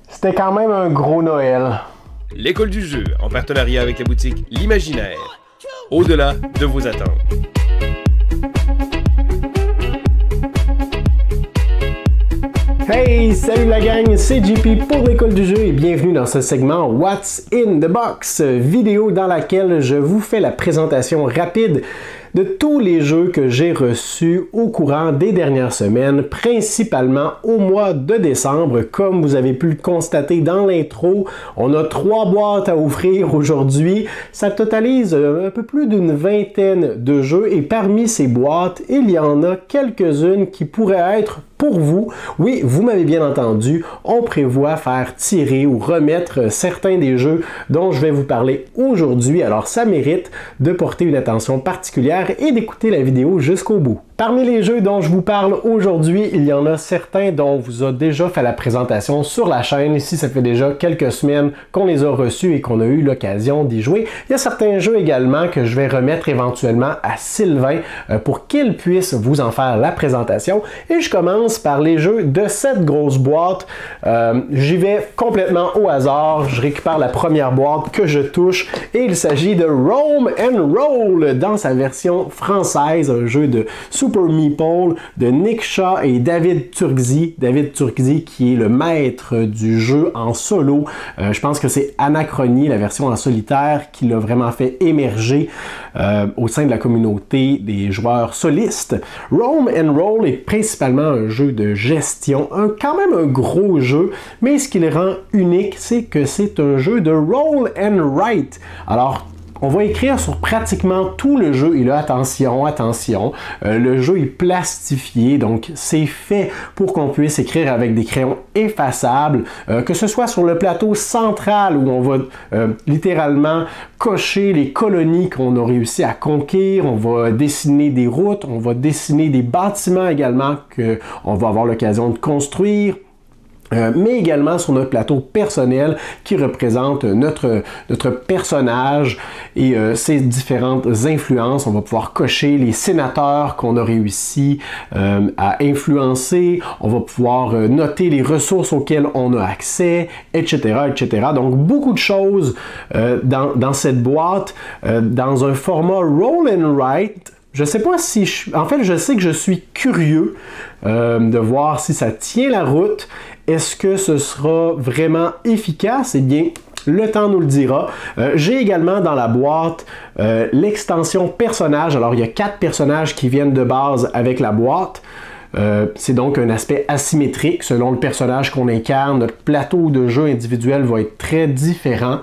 C'était quand même un gros Noël. L'école du jeu, en partenariat avec la boutique L'Imaginaire. Au-delà de vos attentes. Hey, salut la gang, c'est JP pour l'école du jeu et bienvenue dans ce segment What's in the Box, vidéo dans laquelle je vous fais la présentation rapide de tous les jeux que j'ai reçus au courant des dernières semaines, principalement au mois de décembre. Comme vous avez pu le constater dans l'intro, on a 3 boîtes à offrir aujourd'hui. Ça totalise un peu plus d'une vingtaine de jeux et parmi ces boîtes, il y en a quelques-unes qui pourraient être pour vous. Oui, vous m'avez bien entendu, on prévoit faire tirer ou remettre certains des jeux dont je vais vous parler aujourd'hui. Alors ça mérite de porter une attention particulière et d'écouter la vidéo jusqu'au bout. Parmi les jeux dont je vous parle aujourd'hui, il y en a certains dont on vous a déjà fait la présentation sur la chaîne. Ici, ça fait déjà quelques semaines qu'on les a reçus et qu'on a eu l'occasion d'y jouer. Il y a certains jeux également que je vais remettre éventuellement à Sylvain pour qu'il puisse vous en faire la présentation. Et je commence par les jeux de cette grosse boîte. J'y vais complètement au hasard. Je récupère la première boîte que je touche et il s'agit de Roam and Roll dans sa version française, un jeu de Super Meeple de Nick Shaw et David Turczi. David Turczi qui est le maître du jeu en solo. Je pense que c'est Anachronie, la version en solitaire, qui l'a vraiment fait émerger au sein de la communauté des joueurs solistes. Roam and Roll est principalement un jeu de gestion, quand même un gros jeu, mais ce qui le rend unique, c'est que c'est un jeu de roll and write. Alors, on va écrire sur pratiquement tout le jeu et là, attention, le jeu est plastifié, donc c'est fait pour qu'on puisse écrire avec des crayons effaçables, que ce soit sur le plateau central où on va littéralement cocher les colonies qu'on a réussi à conquérir, on va dessiner des routes, on va dessiner des bâtiments également qu'on va avoir l'occasion de construire. Mais également sur notre plateau personnel qui représente notre personnage et ses différentes influences. On va pouvoir cocher les sénateurs qu'on a réussi à influencer. On va pouvoir noter les ressources auxquelles on a accès, etc., etc. Donc, beaucoup de choses dans cette boîte, dans un format roll and write. Je sais pas si en fait, je sais que je suis curieux de voir si ça tient la route. Est-ce que ce sera vraiment efficace? Eh bien, le temps nous le dira. J'ai également dans la boîte l'extension personnage. Alors, il y a 4 personnages qui viennent de base avec la boîte. C'est donc un aspect asymétrique selon le personnage qu'on incarne. Notre plateau de jeu individuel va être très différent.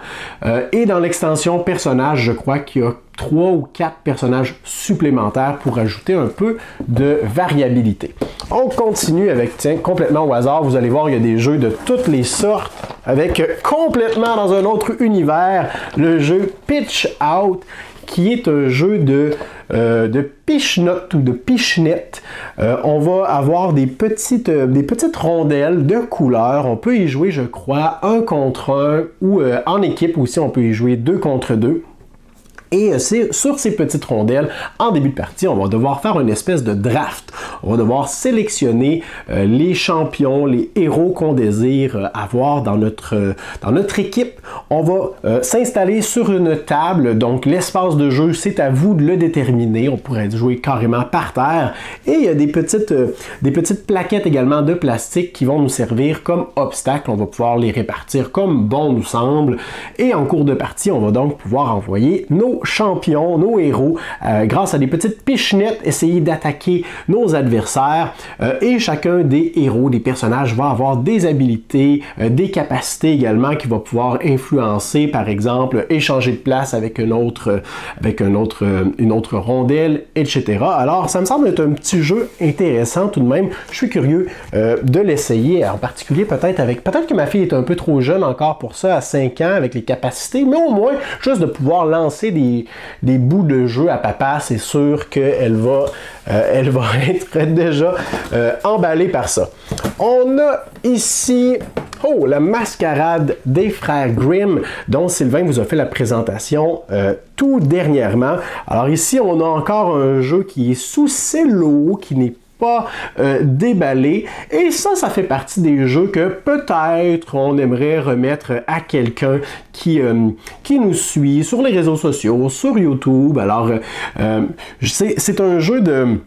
Et dans l'extension personnage, je crois qu'il y a 3 ou 4 personnages supplémentaires pour ajouter un peu de variabilité. On continue avec, tiens, complètement au hasard, vous allez voir, il y a des jeux de toutes les sortes, avec complètement dans un autre univers, le jeu Pitch Out, qui est un jeu de pichenotte ou de pichenette. On va avoir des petites rondelles de couleurs. On peut y jouer, je crois, 1 contre 1 ou en équipe aussi, on peut y jouer 2 contre 2. Et c'est sur ces petites rondelles, en début de partie, on va devoir faire une espèce de draft. On va devoir sélectionner les champions, les héros qu'on désire avoir dans notre équipe. On va s'installer sur une table, donc l'espace de jeu, c'est à vous de le déterminer. On pourrait jouer carrément par terre. Et il y a des petites plaquettes également de plastique qui vont nous servir comme obstacles. On va pouvoir les répartir comme bon nous semble. Et en cours de partie, on va donc pouvoir envoyer nos champions, nos héros, grâce à des petites pichenettes, essayer d'attaquer nos adversaires. Et chacun des héros, des personnages, va avoir des habilités, des capacités également qui va pouvoir influencer, par exemple, échanger de place avec une autre rondelle, etc. Alors, ça me semble être un petit jeu intéressant tout de même. Je suis curieux de l'essayer, en particulier peut-être que ma fille est un peu trop jeune encore pour ça, à 5 ans, avec les capacités, mais au moins, juste de pouvoir lancer des bouts de jeu à papa, c'est sûr qu'elle va être déjà emballée par ça. On a ici la mascarade des frères Grimm, dont Sylvain vous a fait la présentation tout dernièrement. Alors ici, on a encore un jeu qui est sous cello, qui n'est pas déballé. Et ça fait partie des jeux que peut-être on aimerait remettre à quelqu'un qui nous suit sur les réseaux sociaux, sur YouTube. Alors, c'est un jeu de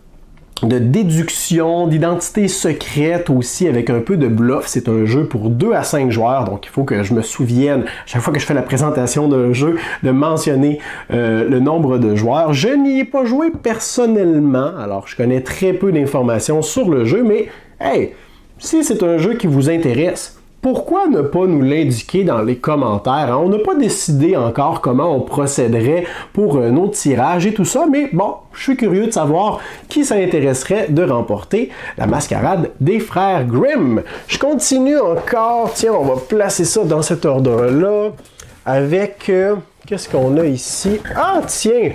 déduction, d'identité secrète aussi, avec un peu de bluff. C'est un jeu pour 2 à 5 joueurs, donc il faut que je me souvienne, chaque fois que je fais la présentation d'un jeu, de mentionner le nombre de joueurs. Je n'y ai pas joué personnellement, alors je connais très peu d'informations sur le jeu, mais hey, si c'est un jeu qui vous intéresse, pourquoi ne pas nous l'indiquer dans les commentaires? On n'a pas décidé encore comment on procéderait pour nos tirages et tout ça, mais bon, je suis curieux de savoir qui s'intéresserait de remporter la mascarade des frères Grimm. Je continue encore, tiens, on va placer ça dans cet ordre-là, avec, qu'est-ce qu'on a ici? Ah, tiens!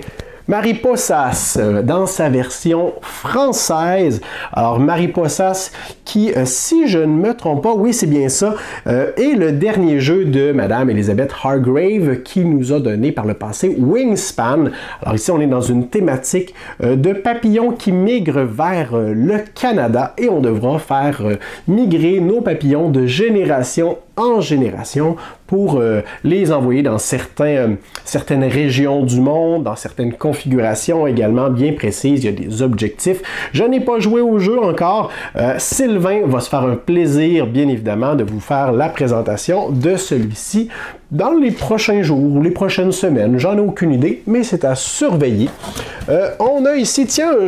Mariposas, dans sa version française. Alors, Mariposas, qui, si je ne me trompe pas, oui, c'est bien ça, est le dernier jeu de Madame Elizabeth Hargrave qui nous a donné par le passé Wingspan. Alors ici, on est dans une thématique de papillons qui migrent vers le Canada et on devra faire migrer nos papillons de génération en génération pour les envoyer dans certaines régions du monde, dans certaines configurations également bien précises. Il y a des objectifs. Je n'ai pas joué au jeu encore. Sylvain va se faire un plaisir, bien évidemment, de vous faire la présentation de celui-ci dans les prochains jours ou les prochaines semaines. J'en ai aucune idée, mais c'est à surveiller. On a ici, tiens, un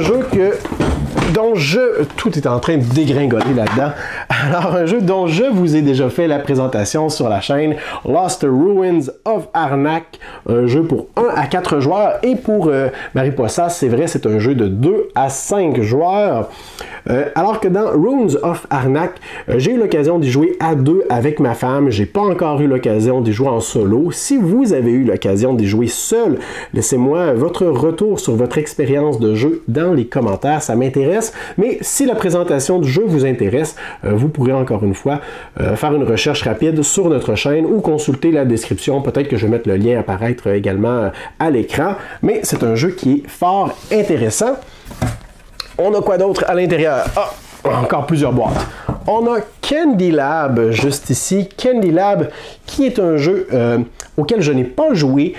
jeu tout est en train de dégringoler là-dedans. Alors, un jeu dont je vous ai déjà fait la présentation sur la chaîne, Lost Ruins of Arnak, un jeu pour 1 à 4 joueurs, et pour Mariposas, c'est vrai, c'est un jeu de 2 à 5 joueurs. Alors que dans Ruins of Arnak, j'ai eu l'occasion d'y jouer à 2 avec ma femme, j'ai pas encore eu l'occasion d'y jouer en solo. Si vous avez eu l'occasion d'y jouer seul, laissez-moi votre retour sur votre expérience de jeu dans les commentaires, ça m'intéresse. Mais si la présentation du jeu vous intéresse, vous pourrez encore une fois faire une recherche rapide sur notre chaîne ou consulter la description. Peut-être que je vais mettre le lien apparaître également à l'écran. Mais c'est un jeu qui est fort intéressant. On a quoi d'autre à l'intérieur? Ah, encore plusieurs boîtes. On a Candy Lab juste ici. Candy Lab qui est un jeu auquel je n'ai pas joué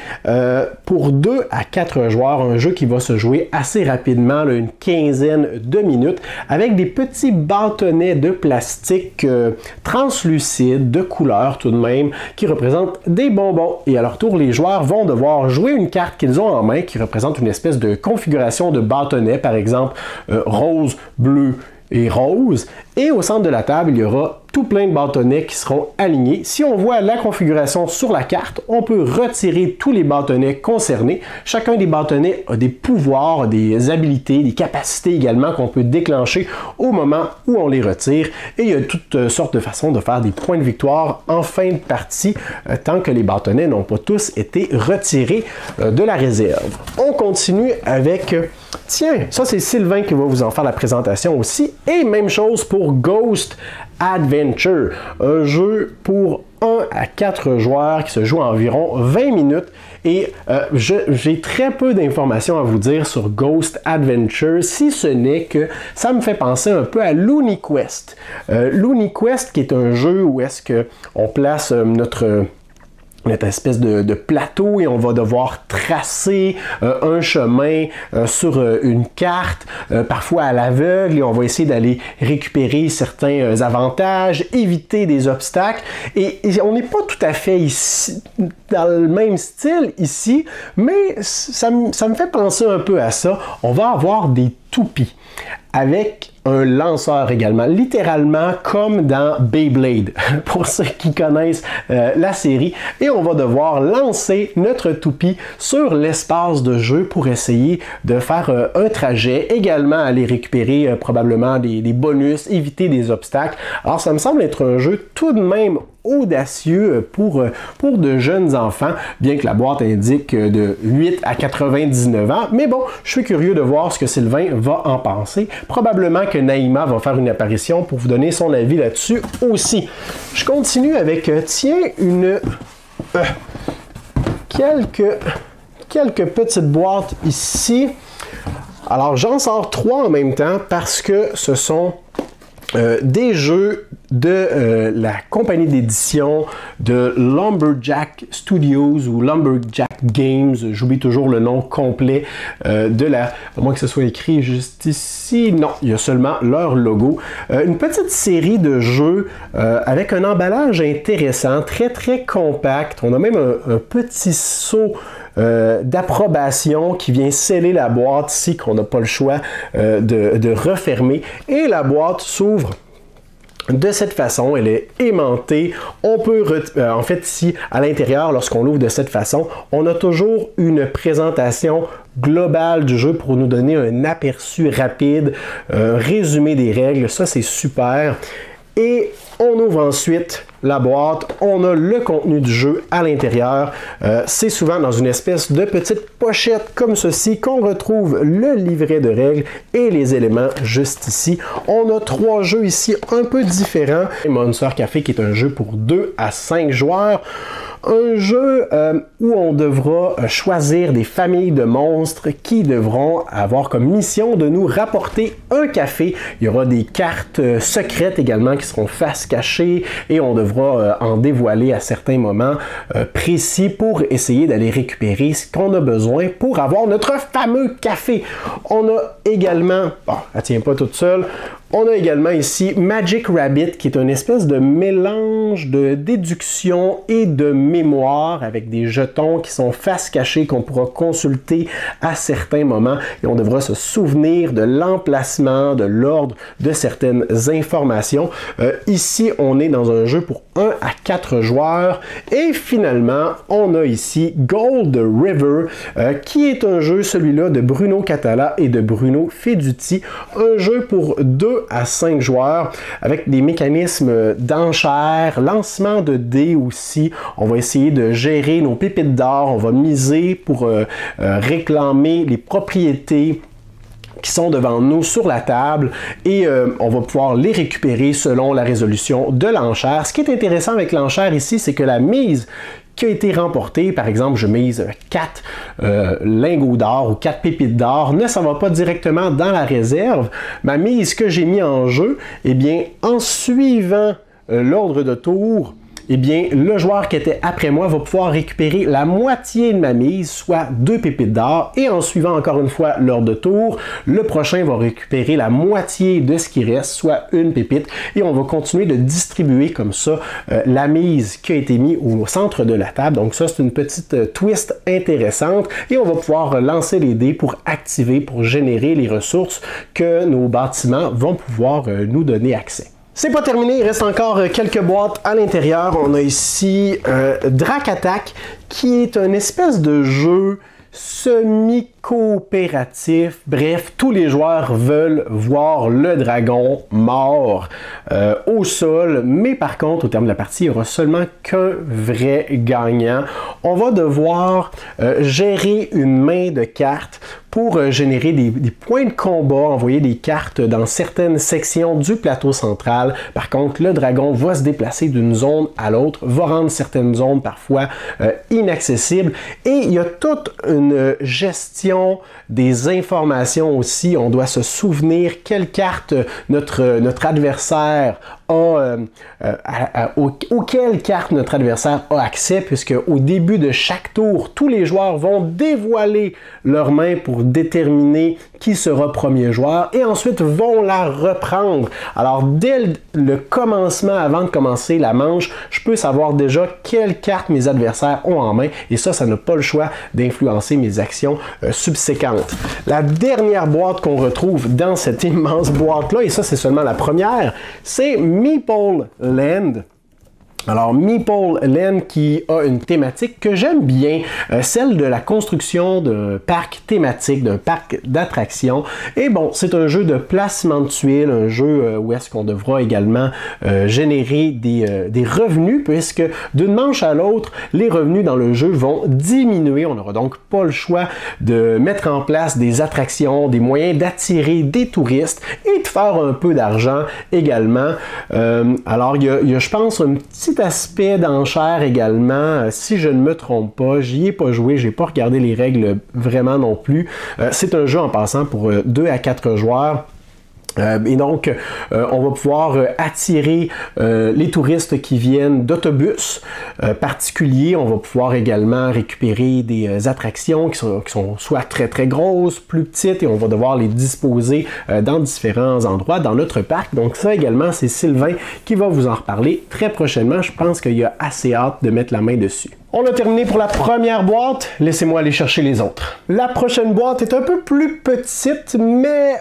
pour 2 à 4 joueurs. Un jeu qui va se jouer assez rapidement, là, une quinzaine de minutes, avec des petits bâtonnets de plastique translucides, de couleur tout de même, qui représentent des bonbons. Et à leur tour, les joueurs vont devoir jouer une carte qu'ils ont en main qui représente une espèce de configuration de bâtonnets, par exemple rose, bleu, et rose. Et au centre de la table, il y aura tout plein de bâtonnets qui seront alignés. Si on voit la configuration sur la carte, on peut retirer tous les bâtonnets concernés. Chacun des bâtonnets a des pouvoirs, des habilités, des capacités également qu'on peut déclencher au moment où on les retire. Et il y a toutes sortes de façons de faire des points de victoire en fin de partie, tant que les bâtonnets n'ont pas tous été retirés de la réserve. On continue avec... Tiens, ça c'est Sylvain qui va vous en faire la présentation aussi. Et même chose pour Ghost Adventure, un jeu pour 1 à 4 joueurs qui se joue environ 20 minutes. Et j'ai très peu d'informations à vous dire sur Ghost Adventure, si ce n'est que ça me fait penser un peu à Looney Quest. Looney Quest qui est un jeu où est-ce qu'on place notre espèce de plateau et on va devoir tracer un chemin sur une carte, parfois à l'aveugle, et on va essayer d'aller récupérer certains avantages, éviter des obstacles. Et on n'est pas tout à fait ici dans le même style ici, mais ça me fait penser un peu à ça. On va avoir des toupies avec un lanceur également, littéralement comme dans Beyblade, pour ceux qui connaissent la série. Et on va devoir lancer notre toupie sur l'espace de jeu pour essayer de faire un trajet, également aller récupérer probablement des bonus, éviter des obstacles. Alors ça me semble être un jeu tout de même audacieux pour de jeunes enfants, bien que la boîte indique de 8 à 99 ans. Mais bon, je suis curieux de voir ce que Sylvain va en penser. Probablement que Naïma va faire une apparition pour vous donner son avis là-dessus aussi. Je continue avec, tiens, quelques petites boîtes ici. Alors, j'en sors 3 en même temps parce que ce sont des jeux de la compagnie d'édition de Lumberjack Studios ou Lumberjack Games. J'oublie toujours le nom complet de la... À moins que ce soit écrit juste ici. Non, il y a seulement leur logo. Une petite série de jeux avec un emballage intéressant, très très compact. On a même un petit seau d'approbation qui vient sceller la boîte ici, qu'on n'a pas le choix de refermer. Et la boîte s'ouvre de cette façon, elle est aimantée. On peut, en fait, ici, à l'intérieur, lorsqu'on l'ouvre de cette façon, on a toujours une présentation globale du jeu pour nous donner un aperçu rapide, un résumé des règles. Ça, c'est super. Et on ouvre ensuite la boîte, on a le contenu du jeu à l'intérieur. C'est souvent dans une espèce de petite pochette comme ceci qu'on retrouve le livret de règles et les éléments juste ici. On a 3 jeux ici un peu différents. Monster Café qui est un jeu pour 2 à 5 joueurs. Un jeu où on devra choisir des familles de monstres qui devront avoir comme mission de nous rapporter un café. Il y aura des cartes secrètes également qui seront face cachée et on devra en dévoiler à certains moments précis pour essayer d'aller récupérer ce qu'on a besoin pour avoir notre fameux café. On a également, bon, elle tient pas toute seule, on a également ici Magic Rabbit qui est une espèce de mélange de déduction et de mémoire avec des jetons qui sont face cachée qu'on pourra consulter à certains moments et on devra se souvenir de l'emplacement, de l'ordre de certaines informations. Ici, on est dans un jeu pour 1 à 4 joueurs et finalement, on a ici Gold River qui est un jeu, celui-là, de Bruno Catala et de Bruno Feduti, un jeu pour 2 à 5 joueurs avec des mécanismes d'enchères, lancement de dés aussi. On va essayer de gérer nos pépites d'or, on va miser pour réclamer les propriétés qui sont devant nous sur la table et on va pouvoir les récupérer selon la résolution de l'enchère. Ce qui est intéressant avec l'enchère ici, c'est que la mise qui a été remporté, par exemple, je mise 4 lingots d'or ou 4 pépites d'or, ne s'en va pas directement dans la réserve. Ma mise que j'ai mis en jeu, eh bien, en suivant l'ordre de tour, eh bien, le joueur qui était après moi va pouvoir récupérer la moitié de ma mise, soit 2 pépites d'or, et en suivant encore une fois l'ordre de tour, le prochain va récupérer la moitié de ce qui reste, soit 1 pépite, et on va continuer de distribuer comme ça la mise qui a été mise au centre de la table. Donc ça, c'est une petite twist intéressante, et on va pouvoir lancer les dés pour activer, pour générer les ressources que nos bâtiments vont pouvoir nous donner accès. C'est pas terminé, il reste encore quelques boîtes à l'intérieur. On a ici Drac Attack, qui est une espèce de jeu semi-coopératif. Bref, tous les joueurs veulent voir le dragon mort au sol, mais par contre, au terme de la partie, il n'y aura seulement qu'un vrai gagnant. On va devoir gérer une main de cartes pour générer des points de combat, envoyer des cartes dans certaines sections du plateau central. Par contre, le dragon va se déplacer d'une zone à l'autre, va rendre certaines zones parfois inaccessibles. Et il y a toute une gestion des informations aussi. On doit se souvenir quelle carte notre adversaire auquel carte notre adversaire a accès, puisque au début de chaque tour, tous les joueurs vont dévoiler leur main pour déterminer qui sera premier joueur et ensuite vont la reprendre. Alors dès le commencement, avant de commencer la manche, je peux savoir déjà quelle carte mes adversaires ont en main et ça n'a pas le choix d'influencer mes actions subséquentes. La dernière boîte qu'on retrouve dans cette immense boîte-là, et ça c'est seulement la première, c'est Meeple Land. Alors, Meeple Land qui a une thématique que j'aime bien, celle de la construction d'un parc thématique, d'un parc d'attractions. Et bon, c'est un jeu de placement de tuiles, un jeu où est-ce qu'on devra également générer des revenus, puisque d'une manche à l'autre, les revenus dans le jeu vont diminuer. On n'aura donc pas le choix de mettre en place des attractions, des moyens d'attirer des touristes et de faire un peu d'argent également. Alors, il y a, je pense, un petit petit aspect d'enchère également, si je ne me trompe pas. J'y ai pas joué, j'ai pas regardé les règles vraiment non plus. C'est un jeu en passant pour 2 à 4 joueurs. Et donc, on va pouvoir attirer les touristes qui viennent d'autobus particuliers. On va pouvoir également récupérer des attractions qui sont soit très très grosses, plus petites, et on va devoir les disposer dans différents endroits dans notre parc. Donc ça également, c'est Sylvain qui va vous en reparler très prochainement. Je pense qu'il a assez hâte de mettre la main dessus. On a terminé pour la première boîte, laissez-moi aller chercher les autres. La prochaine boîte est un peu plus petite, mais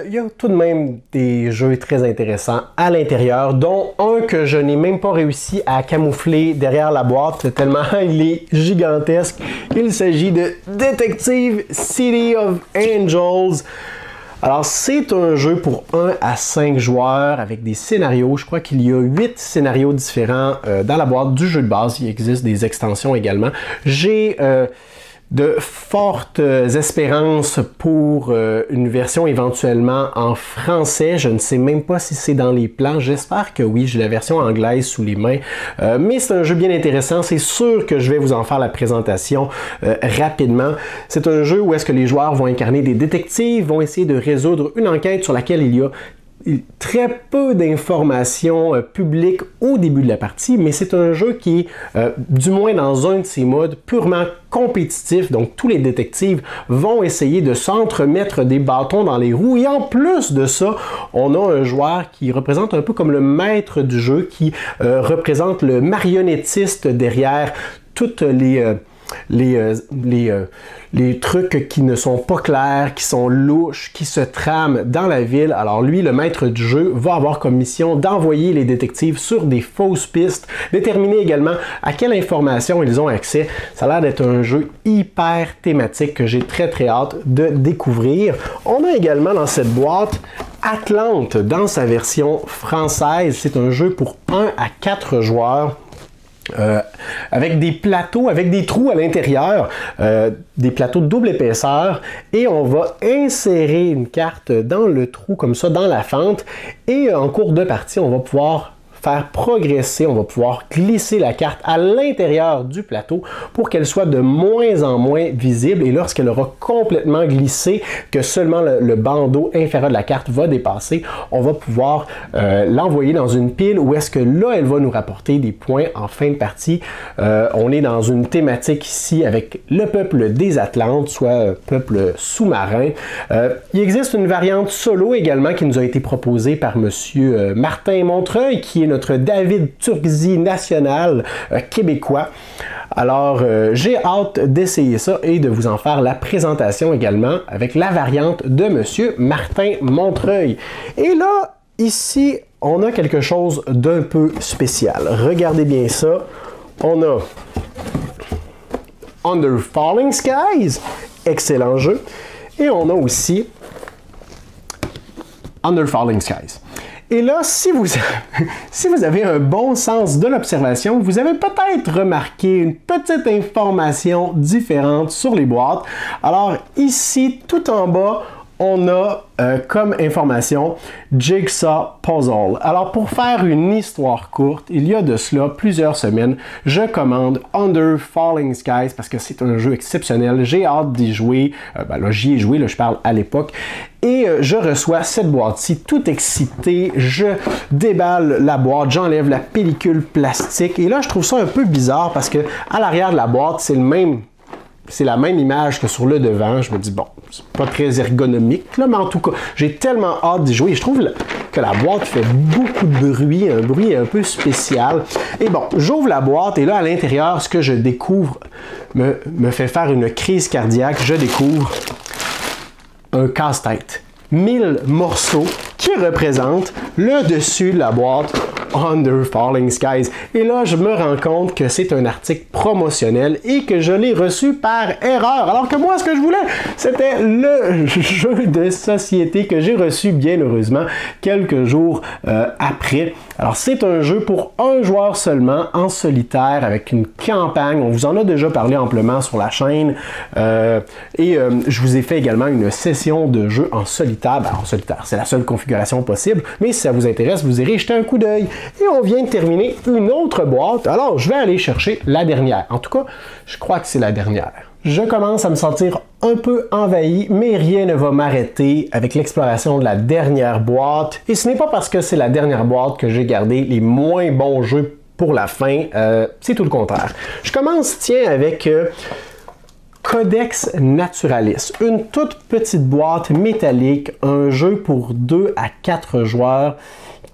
il y a tout de même des jeux très intéressants à l'intérieur, dont un que je n'ai même pas réussi à camoufler derrière la boîte, tellement il est gigantesque. Il s'agit de Detective City of Angels. Alors, c'est un jeu pour 1 à 5 joueurs avec des scénarios. Je crois qu'il y a 8 scénarios différents dans la boîte du jeu de base. Il existe des extensions également. J'ai de fortes espérances pour une version éventuellement en français. Je ne sais même pas si c'est dans les plans. J'espère que oui. J'ai la version anglaise sous les mains. Mais c'est un jeu bien intéressant. C'est sûr que je vais vous en faire la présentation rapidement. C'est un jeu où est-ce que les joueurs vont incarner des détectives, vont essayer de résoudre une enquête sur laquelle il y a très peu d'informations publiques au début de la partie, mais c'est un jeu qui est, du moins dans un de ses modes, purement compétitif. Donc tous les détectives vont essayer de s'entremettre des bâtons dans les roues, et en plus de ça, on a un joueur qui représente un peu comme le maître du jeu, qui représente le marionnettiste derrière toutes les trucs qui ne sont pas clairs, qui sont louches, qui se trament dans la ville. Alors lui, le maître du jeu, va avoir comme mission d'envoyer les détectives sur des fausses pistes, déterminer également à quelle information ils ont accès. Ça a l'air d'être un jeu hyper thématique que j'ai très très hâte de découvrir. On a également dans cette boîte Atlante dans sa version française. C'est un jeu pour 1 à 4 joueurs. Avec des plateaux, avec des trous à l'intérieur, des plateaux de double épaisseur, et on va insérer une carte dans le trou comme ça, dans la fente, et en cours de partie, on va pouvoir faire progresser, on va pouvoir glisser la carte à l'intérieur du plateau pour qu'elle soit de moins en moins visible, et lorsqu'elle aura complètement glissé, que seulement le bandeau inférieur de la carte va dépasser, on va pouvoir l'envoyer dans une pile où est-ce que là, elle va nous rapporter des points en fin de partie. On est dans une thématique ici avec le peuple des Atlantes, soit peuple sous-marin. Il existe une variante solo également qui nous a été proposée par monsieur Martin Montreuil, qui est notre David Turgzy national québécois. Alors, j'ai hâte d'essayer ça et de vous en faire la présentation également avec la variante de monsieur Martin Montreuil. Et là, ici, on a quelque chose d'un peu spécial. Regardez bien ça. On a Under Falling Skies, excellent jeu. Et on a aussi Under Falling Skies. Et là, si vous avez un bon sens de l'observation, vous avez peut-être remarqué une petite information différente sur les boîtes. Alors ici, tout en bas, on a comme information Jigsaw Puzzle. Alors pour faire une histoire courte, il y a de cela plusieurs semaines, je commande Under Falling Skies parce que c'est un jeu exceptionnel. J'ai hâte d'y jouer. Là, j'y ai joué, là, je parle à l'époque. Et je reçois cette boîte-ci tout excité. Je déballe la boîte, j'enlève la pellicule plastique. Et là, je trouve ça un peu bizarre parce que à l'arrière de la boîte, c'est la même image que sur le devant. Je me dis, bon, c'est pas très ergonomique, là, mais en tout cas, j'ai tellement hâte d'y jouer. Je trouve que la boîte fait beaucoup de bruit, un bruit un peu spécial. Et bon, j'ouvre la boîte et là, à l'intérieur, ce que je découvre me fait faire une crise cardiaque. Je découvre un casse-tête. 1000 morceaux qui représentent le dessus de la boîte Under Falling Skies. Et là, je me rends compte que c'est un article promotionnel et que je l'ai reçu par erreur. Alors que moi, ce que je voulais, c'était le jeu de société que j'ai reçu, bien heureusement, quelques jours après. Alors, c'est un jeu pour un joueur seulement, en solitaire, avec une campagne. On vous en a déjà parlé amplement sur la chaîne. Je vous ai fait également une session de jeu en solitaire. En solitaire, c'est la seule configuration possible. Mais si ça vous intéresse, vous irez jeter un coup d'œil. Et on vient de terminer une autre boîte. Alors, je vais aller chercher la dernière. En tout cas, je crois que c'est la dernière. Je commence à me sentir un peu envahi, mais rien ne va m'arrêter avec l'exploration de la dernière boîte. Et ce n'est pas parce que c'est la dernière boîte que j'ai gardé les moins bons jeux pour la fin. C'est tout le contraire. Je commence, tiens, avec Codex Naturalis. Une toute petite boîte métallique, un jeu pour 2 à 4 joueurs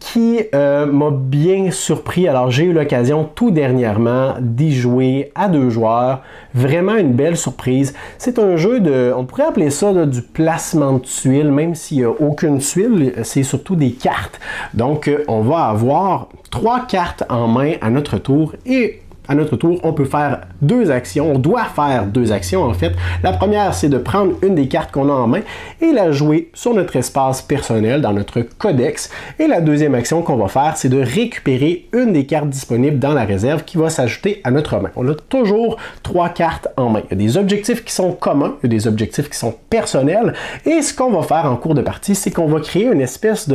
qui m'a bien surpris. Alors, j'ai eu l'occasion tout dernièrement d'y jouer à 2 joueurs. Vraiment une belle surprise. C'est un jeu de, on pourrait appeler ça là, du placement de tuiles, même s'il n'y a aucune tuile, c'est surtout des cartes. Donc, on va avoir 3 cartes en main à notre tour et à notre tour, on peut faire 2 actions. On doit faire 2 actions en fait. La première, c'est de prendre une des cartes qu'on a en main et la jouer sur notre espace personnel, dans notre codex. Et la deuxième action qu'on va faire, c'est de récupérer une des cartes disponibles dans la réserve qui va s'ajouter à notre main. On a toujours 3 cartes en main. Il y a des objectifs qui sont communs, il y a des objectifs qui sont personnels. Et ce qu'on va faire en cours de partie, c'est qu'on va créer une espèce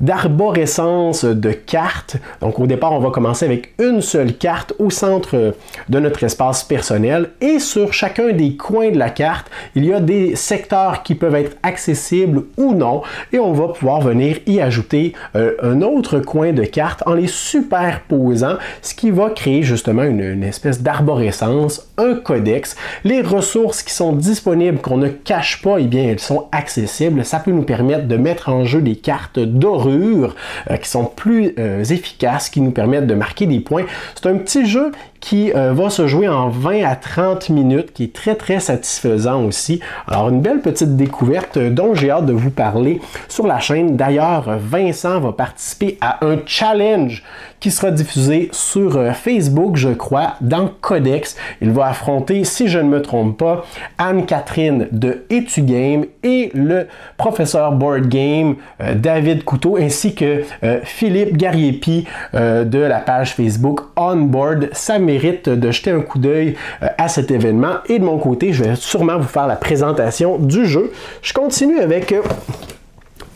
d'arborescence de cartes. Donc au départ, on va commencer avec une seule carte au centre de notre espace personnel et sur chacun des coins de la carte, il y a des secteurs qui peuvent être accessibles ou non et on va pouvoir venir y ajouter un autre coin de carte en les superposant, ce qui va créer justement une espèce d'arborescence, un codex. Les ressources qui sont disponibles, qu'on ne cache pas, eh bien elles sont accessibles. Ça peut nous permettre de mettre en jeu des cartes dorures qui sont plus efficaces, qui nous permettent de marquer des points. C'est un petit jeu qui va se jouer en 20 à 30 minutes, qui est très très satisfaisant aussi. Alors une belle petite découverte dont j'ai hâte de vous parler sur la chaîne. D'ailleurs, Vincent va participer à un challenge qui sera diffusé sur Facebook, je crois, dans Codex. Il va affronter, si je ne me trompe pas, Anne-Catherine de Etugame et le professeur Board Game David Couteau, ainsi que Philippe Gariepi de la page Facebook Onboard. Ça mérite de jeter un coup d'œil à cet événement. Et de mon côté, je vais sûrement vous faire la présentation du jeu. Je continue avec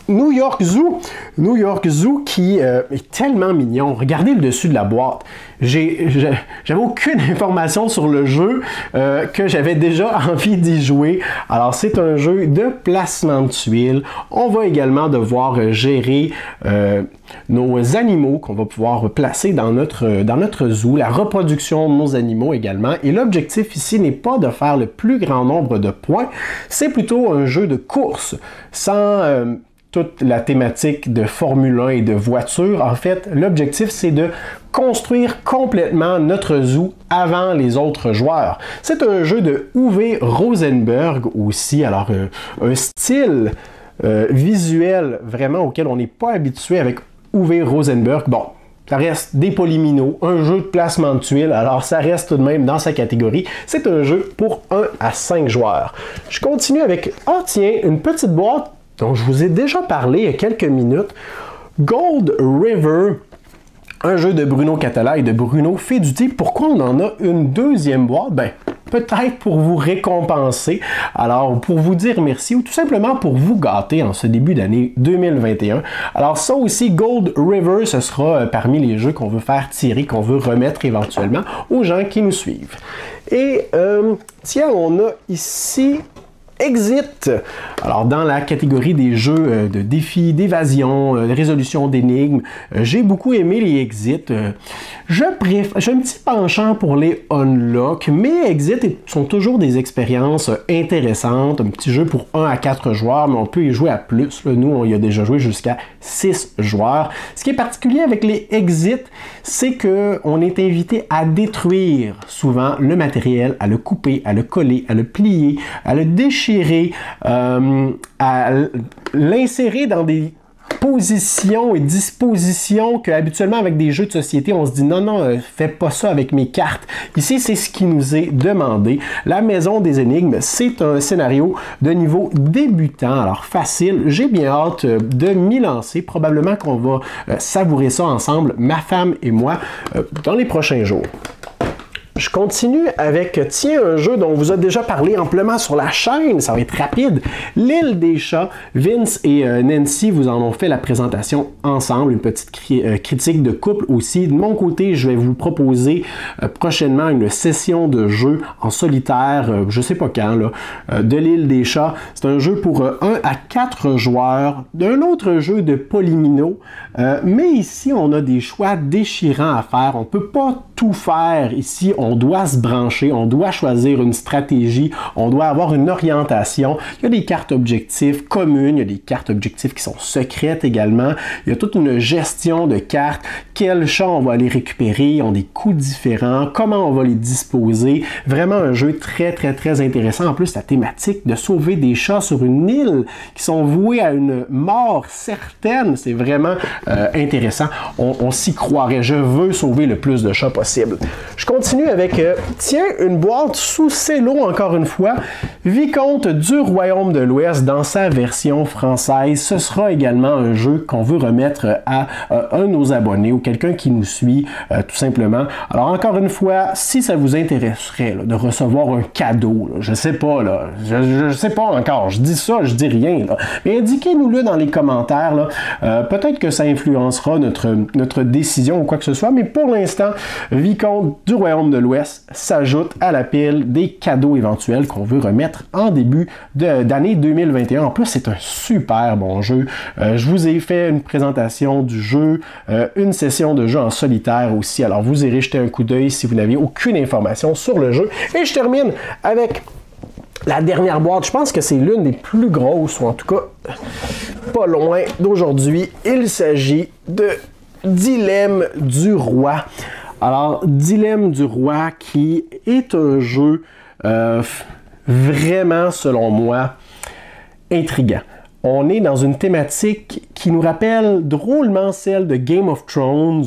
New York Zoo. New York Zoo qui est tellement mignon. Regardez le dessus de la boîte. J'avais aucune information sur le jeu que j'avais déjà envie d'y jouer. Alors c'est un jeu de placement de tuiles. On va également devoir gérer nos animaux qu'on va pouvoir placer dans notre zoo, la reproduction de nos animaux également. Et l'objectif ici n'est pas de faire le plus grand nombre de points, c'est plutôt un jeu de course sans toute la thématique de Formule 1 et de voiture. En fait, l'objectif, c'est de construire complètement notre zoo avant les autres joueurs. C'est un jeu de Uwe Rosenberg aussi, alors un style visuel vraiment auquel on n'est pas habitué avec Uwe Rosenberg. Bon, ça reste des polyminos, un jeu de placement de tuiles, alors ça reste tout de même dans sa catégorie. C'est un jeu pour 1 à 5 joueurs. Je continue avec, tiens, une petite boîte dont je vous ai déjà parlé il y a quelques minutes, Gold River, un jeu de Bruno Catala et de Bruno Feduti. Pourquoi on en a une deuxième boîte? Ben, peut-être pour vous récompenser, alors pour vous dire merci ou tout simplement pour vous gâter en ce début d'année 2021. Alors ça aussi, Gold River, ce sera parmi les jeux qu'on veut faire tirer, qu'on veut remettre éventuellement aux gens qui nous suivent. Et tiens, on a ici Exit. Alors, dans la catégorie des jeux de défis, d'évasion, de résolution d'énigmes, j'ai beaucoup aimé les Exit. J'ai un petit penchant pour les Unlock, mais Exit sont toujours des expériences intéressantes. Un petit jeu pour 1 à 4 joueurs, mais on peut y jouer à plus. Là, nous, on y a déjà joué jusqu'à 6 joueurs. Ce qui est particulier avec les Exit, c'est qu'on est invité à détruire souvent le matériel, à le couper, à le coller, à le plier, à le déchirer, à l'insérer dans des position et disposition qu'habituellement avec des jeux de société, on se dit non, non, fais pas ça avec mes cartes. Ici, c'est ce qui nous est demandé. La Maison des Énigmes, c'est un scénario de niveau débutant, alors facile. J'ai bien hâte de m'y lancer. Probablement qu'on va savourer ça ensemble, ma femme et moi, dans les prochains jours. Je continue avec, tiens, un jeu dont on vous a déjà parlé amplement sur la chaîne, ça va être rapide, L'Île des Chats. Vince et Nancy vous en ont fait la présentation ensemble, une petite critique de couple aussi. De mon côté, je vais vous proposer prochainement une session de jeu en solitaire, je sais pas quand, là, de L'Île des Chats. C'est un jeu pour 1 à 4 joueurs, d'un autre jeu de Polymino, mais ici, on a des choix déchirants à faire. On peut pas tout faire ici, on doit se brancher, on doit choisir une stratégie, on doit avoir une orientation. Il y a des cartes objectifs communes, il y a des cartes objectifs qui sont secrètes également. Il y a toute une gestion de cartes. Quels chats on va aller récupérer, ils ont des coûts différents, comment on va les disposer. Vraiment un jeu très, très, très intéressant. En plus, la thématique de sauver des chats sur une île qui sont voués à une mort certaine, c'est vraiment intéressant. On s'y croirait. Je veux sauver le plus de chats possible. Je continue avec, tiens, une boîte sous cello encore une fois, Vicomte du Royaume de l'Ouest dans sa version française. Ce sera également un jeu qu'on veut remettre à un de nos abonnés ou quelqu'un qui nous suit, tout simplement. Alors encore une fois, si ça vous intéresserait là, de recevoir un cadeau, là, je sais pas, là, je sais pas encore, je dis ça, je dis rien, là, mais indiquez-nous-le dans les commentaires, là, peut-être que ça influencera notre décision ou quoi que ce soit, mais pour l'instant, Vicomte du Royaume de l'Ouest s'ajoute à la pile des cadeaux éventuels qu'on veut remettre en début d'année 2021. En plus, c'est un super bon jeu. Je vous ai fait une présentation du jeu, une session de jeu en solitaire aussi. Alors, vous irez jeter un coup d'œil si vous n'avez aucune information sur le jeu. Et je termine avec la dernière boîte. Je pense que c'est l'une des plus grosses, ou en tout cas, pas loin d'aujourd'hui. Il s'agit de Dilemme du Roi. Alors, Dilemme du Roi, qui est un jeu vraiment, selon moi, intriguant. On est dans une thématique qui nous rappelle drôlement celle de Game of Thrones.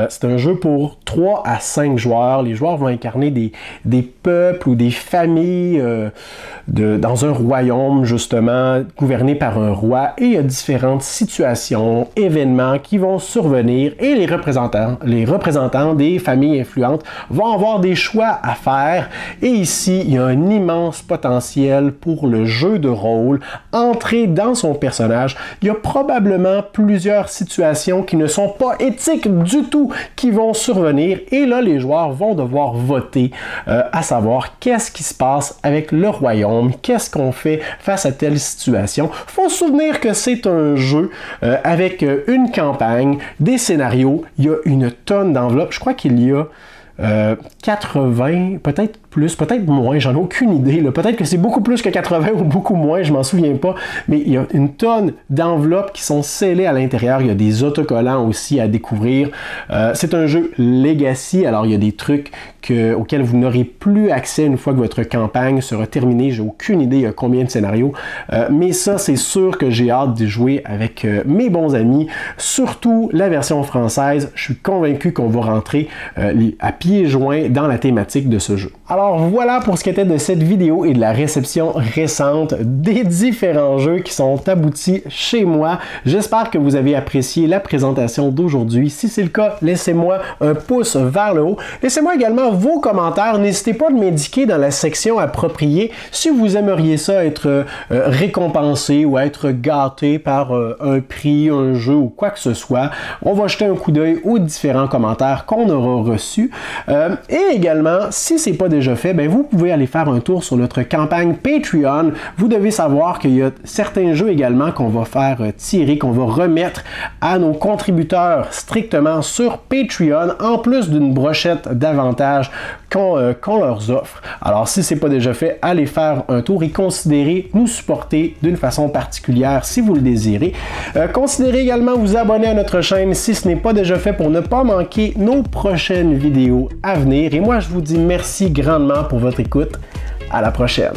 C'est un jeu pour 3 à 5 joueurs. Les joueurs vont incarner des peuples ou des familles dans un royaume, justement, gouverné par un roi. Et il y a différentes situations, événements qui vont survenir et les représentants des familles influentes vont avoir des choix à faire. Et ici, il y a un immense potentiel pour le jeu de rôle. Entrer dans son personnage, il y a probablement plusieurs situations qui ne sont pas éthiques du tout qui vont survenir et là les joueurs vont devoir voter à savoir qu'est-ce qui se passe avec le royaume, qu'est-ce qu'on fait face à telle situation. Faut se souvenir que c'est un jeu avec une campagne, des scénarios, il y a une tonne d'enveloppes, je crois qu'il y a 80, peut-être plus, peut-être moins, j'en ai aucune idée. Peut-être que c'est beaucoup plus que 80 ou beaucoup moins, je m'en souviens pas. Mais il y a une tonne d'enveloppes qui sont scellées à l'intérieur. Il y a des autocollants aussi à découvrir. C'est un jeu Legacy, alors il y a des trucs auxquels vous n'aurez plus accès une fois que votre campagne sera terminée. J'ai aucune idée il y a combien de scénarios. Mais ça, c'est sûr que j'ai hâte de jouer avec mes bons amis. Surtout la version française. Je suis convaincu qu'on va rentrer à pieds joints dans la thématique de ce jeu. Alors voilà pour ce qui était de cette vidéo et de la réception récente des différents jeux qui sont aboutis chez moi. J'espère que vous avez apprécié la présentation d'aujourd'hui. Si c'est le cas, laissez-moi un pouce vers le haut. Laissez-moi également vos commentaires. N'hésitez pas à m'indiquer dans la section appropriée si vous aimeriez ça être récompensé ou être gâté par un prix, un jeu ou quoi que ce soit. On va jeter un coup d'œil aux différents commentaires qu'on aura reçus. Et également, si c'est pas déjà fait, ben vous pouvez aller faire un tour sur notre campagne Patreon. Vous devez savoir qu'il y a certains jeux également qu'on va faire tirer, qu'on va remettre à nos contributeurs strictement sur Patreon, en plus d'une brochette d'avantages qu'on leur offre. Alors si c'est pas déjà fait, allez faire un tour et considérez nous supporter d'une façon particulière si vous le désirez. Considérez également vous abonner à notre chaîne si ce n'est pas déjà fait pour ne pas manquer nos prochaines vidéos à venir. Et moi je vous dis merci grandement pour votre écoute. À la prochaine.